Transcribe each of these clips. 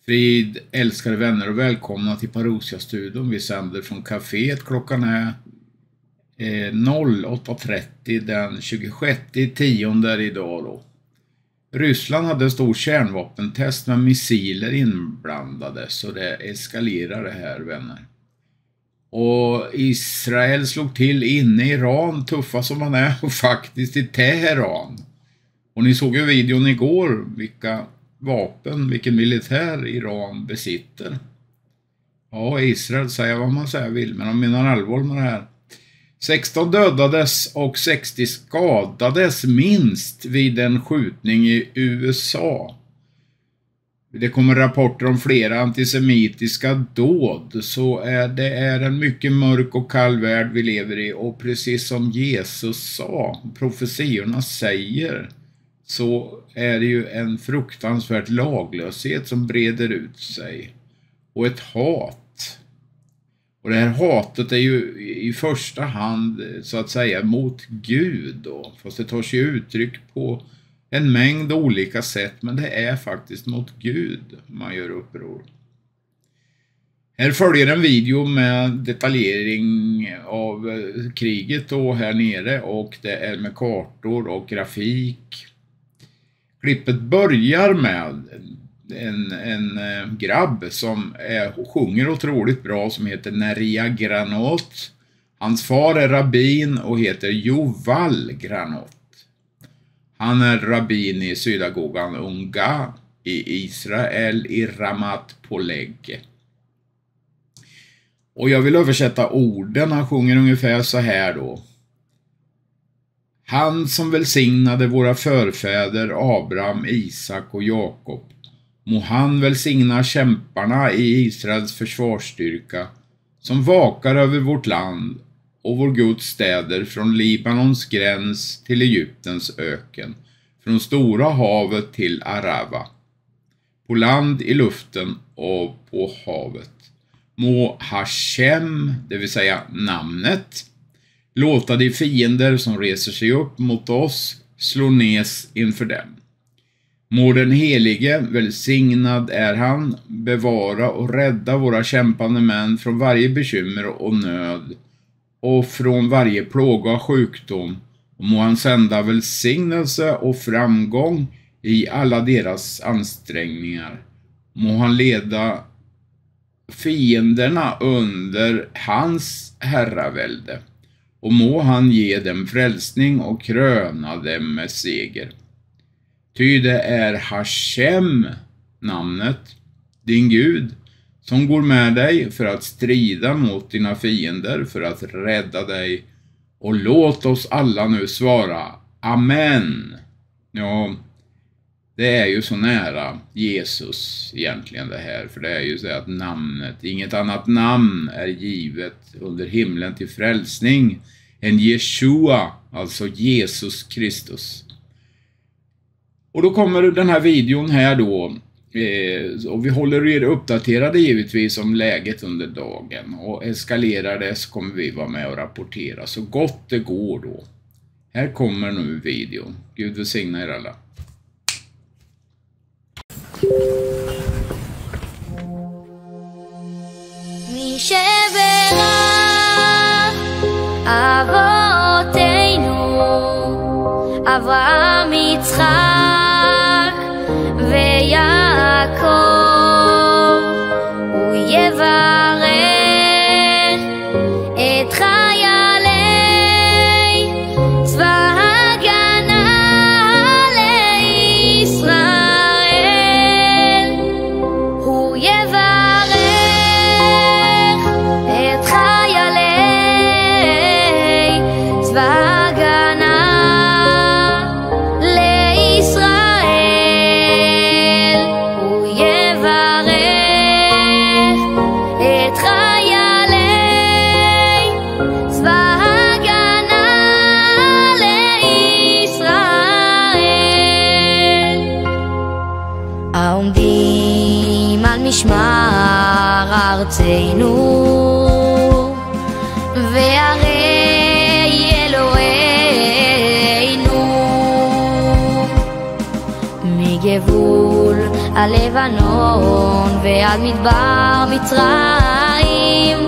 Frid, älskade vänner och välkomna till Parousia-studion. Vi sänder från kaféet. Klockan är 08:30 den 26/10 idag då. Ryssland hade en stor kärnvapentest med missiler inblandade, så det eskalerar det här, vänner. Och Israel slog till inne i Iran, tuffa som man är, och faktiskt i Teheran. Och ni såg ju videon igår, vilka vapen, vilken militär Iran besitter. Ja, Israel säger vad man säger vill, men de menar allvar med det här. 16 dödades och 60 skadades minst vid en skjutning i USA. Det kommer rapporter om flera antisemitiska dåd, så det är en mycket mörk och kall värld vi lever i, och precis som Jesus sa, profetiorna säger, så är det ju en fruktansvärt laglöshet som breder ut sig och ett hat. Och det här hatet är ju i första hand så att säga mot Gud då, fast det tar sig uttryck på en mängd olika sätt, men det är faktiskt mot Gud man gör uppror. Här följer en video med detaljering av kriget då här nere, och det är med kartor och grafik. Klippet börjar med en grabb som sjunger otroligt bra, som heter Neria Granot. Hans far är rabbin och heter Joval Granot. Han är rabbin i synagogan Unga i Israel i Ramat Poleg. Och jag vill översätta orden. Han sjunger ungefär så här då. Han som välsignade våra förfäder Abraham, Isak och Jakob. Må han välsigna kämparna i Israels försvarsstyrka som vakar över vårt land och vår Guds städer från Libanons gräns till Egyptens öken, från stora havet till Arava, på land, i luften och på havet. Må Hashem, det vill säga namnet, låta de fiender som reser sig upp mot oss slå nes inför dem. Må den helige, välsignad är han, bevara och rädda våra kämpande män från varje bekymmer och nöd och från varje plåga och sjukdom, och må han sända välsignelse och framgång i alla deras ansträngningar. Må han leda fienderna under hans herravälde, och må han ge dem frälsning och kröna dem med seger. Ty det är Hashem, namnet, din Gud, som går med dig för att strida mot dina fiender, för att rädda dig. Och låt oss alla nu svara Amen. Ja, det är ju så nära Jesus egentligen det här, för det är ju så att namnet, inget annat namn är givet under himlen till frälsning än Jeshua, alltså Jesus Kristus. Och då kommer den här videon här då, och vi håller er uppdaterade givetvis om läget under dagen, och eskalerar det så kommer vi vara med och rapportera så gott det går då. Här kommer nu videon. Gud välsigna er alla. מי שברך אבותינו אברהם יצחק ויעקב, הוא יברך את חיילי צבא הגנה לישראל, הוא יברך את חיילי צבא הגנה לישראל, הוא יברך את חיילי צבא הגנה לישראל, העומדים על משמר ארצנו והרי אלוהינו מגבול הלבנון ועד מדבר מצרים,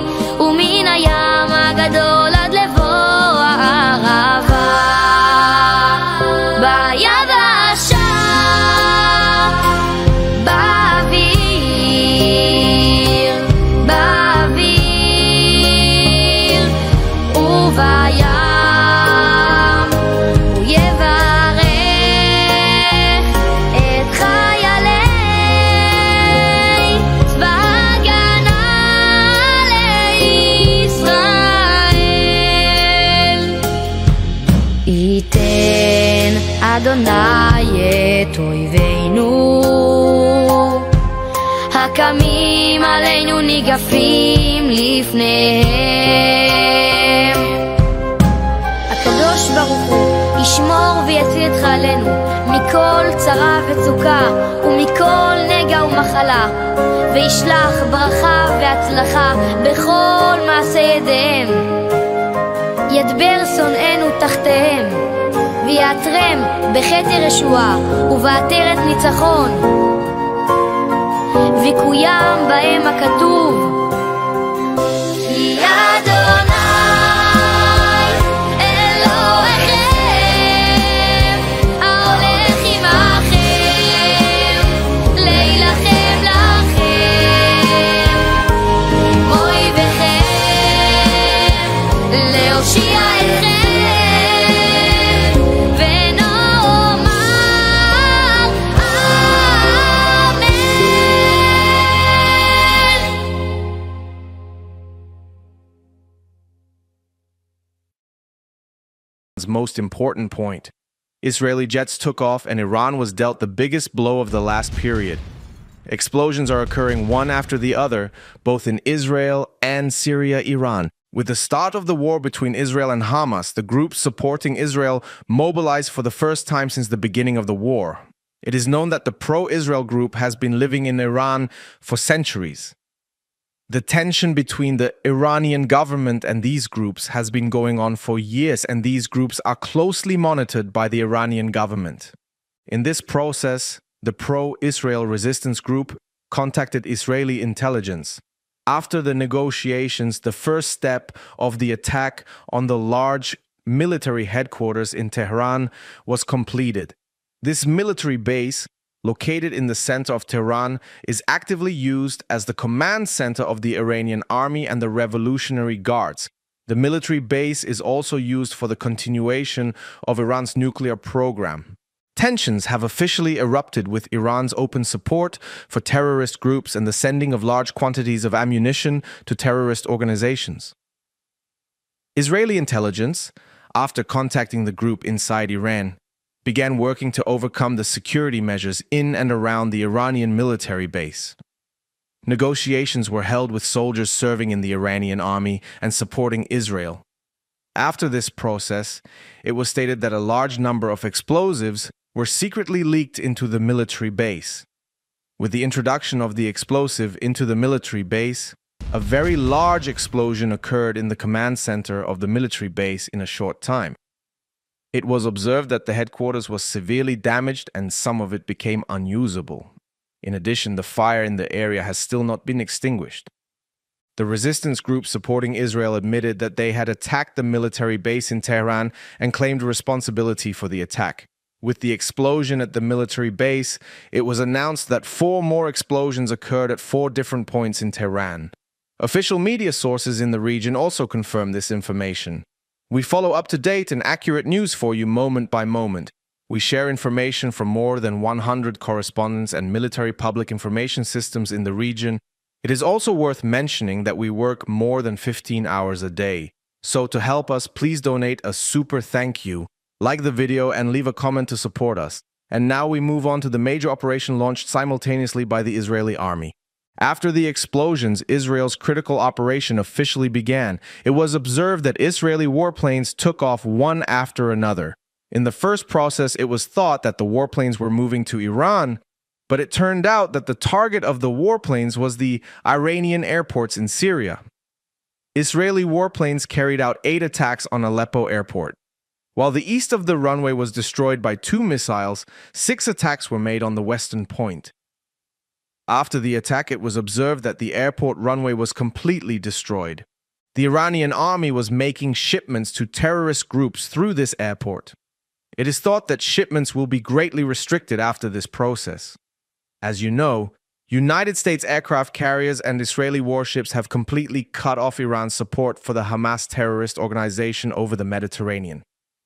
ומן הים הגדול עד לבוא הערבה. ביבשה, באוויר, באוויר ובים, הוא יברך את חיילי צבא הגנה לישראל. ייתן אדוני את אויבינו הקמים עלינו ניגפים לפניהם. הקדוש ברוך הוא ישמור ויציל את חיילינו מכל צרה וצוקה ומכל נגע ומחלה, וישלח ברכה והצלחה בכל מעשה ידיהם. ידבר שונאינו תחתיהם, ויעטרם בכתר ישועה ובעטרת ניצחון, ויקוים בהם הכתוב: כי אדוני אלוהיכם ההולך עמכם להילחם לכם עם אויביכם, להושיע אתכם. Most important point. Israeli jets took off and Iran was dealt the biggest blow of the last period. Explosions are occurring one after the other, both in Israel and Syria, Iran. With the start of the war between Israel and Hamas, the groups supporting Israel mobilized for the first time since the beginning of the war. It is known that the pro-Israel group has been living in Iran for centuries. The tension between the Iranian government and these groups has been going on for years, and these groups are closely monitored by the Iranian government. In this process, the pro-Israel resistance group contacted Israeli intelligence. After the negotiations, the first step of the attack on the large military headquarters in Tehran was completed. This military base, located in the center of Tehran, is actively used as the command center of the Iranian army and the Revolutionary Guards. The military base is also used for the continuation of Iran's nuclear program. Tensions have officially erupted with Iran's open support for terrorist groups and the sending of large quantities of ammunition to terrorist organizations. Israeli intelligence, after contacting the group inside Iran, began working to overcome the security measures in and around the Iranian military base. Negotiations were held with soldiers serving in the Iranian army and supporting Israel. After this process, it was stated that a large number of explosives were secretly leaked into the military base. With the introduction of the explosive into the military base, a very large explosion occurred in the command center of the military base in a short time. It was observed that the headquarters was severely damaged and some of it became unusable. In addition, the fire in the area has still not been extinguished. The resistance group supporting Israel admitted that they had attacked the military base in Tehran and claimed responsibility for the attack. With the explosion at the military base, it was announced that 4 more explosions occurred at 4 different points in Tehran. Official media sources in the region also confirmed this information. We follow up-to-date and accurate news for you moment by moment. We share information from more than 100 correspondents and military public information systems in the region. It is also worth mentioning that we work more than 15 hours a day. So to help us, please donate a super thank you, like the video and leave a comment to support us. And now we move on to the major operation launched simultaneously by the Israeli army. After the explosions, Israel's critical operation officially began. It was observed that Israeli warplanes took off one after another. In the first process, it was thought that the warplanes were moving to Iran, but it turned out that the target of the warplanes was the Iranian airports in Syria. Israeli warplanes carried out 8 attacks on Aleppo airport. While the east of the runway was destroyed by 2 missiles, 6 attacks were made on the western point. After the attack, it was observed that the airport runway was completely destroyed. The Iranian army was making shipments to terrorist groups through this airport. It is thought that shipments will be greatly restricted after this process. As you know, United States aircraft carriers and Israeli warships have completely cut off Iran's support for the Hamas terrorist organization over the Mediterranean.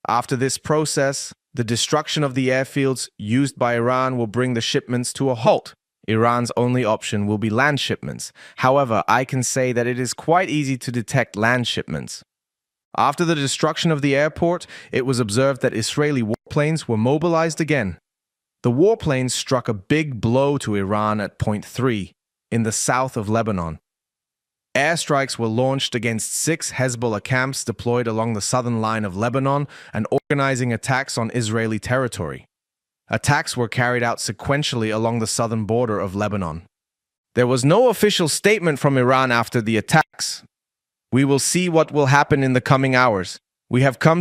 After this process, the destruction of the airfields used by Iran will bring the shipments to a halt. Iran's only option will be land shipments. However, I can say that it is quite easy to detect land shipments. After the destruction of the airport, it was observed that Israeli warplanes were mobilized again. The warplanes struck a big blow to Iran at Point 3, in the south of Lebanon. Airstrikes were launched against 6 Hezbollah camps deployed along the southern line of Lebanon and organizing attacks on Israeli territory. Attacks were carried out sequentially along the southern border of Lebanon. There was no official statement from Iran after the attacks. We will see what will happen in the coming hours. We have come to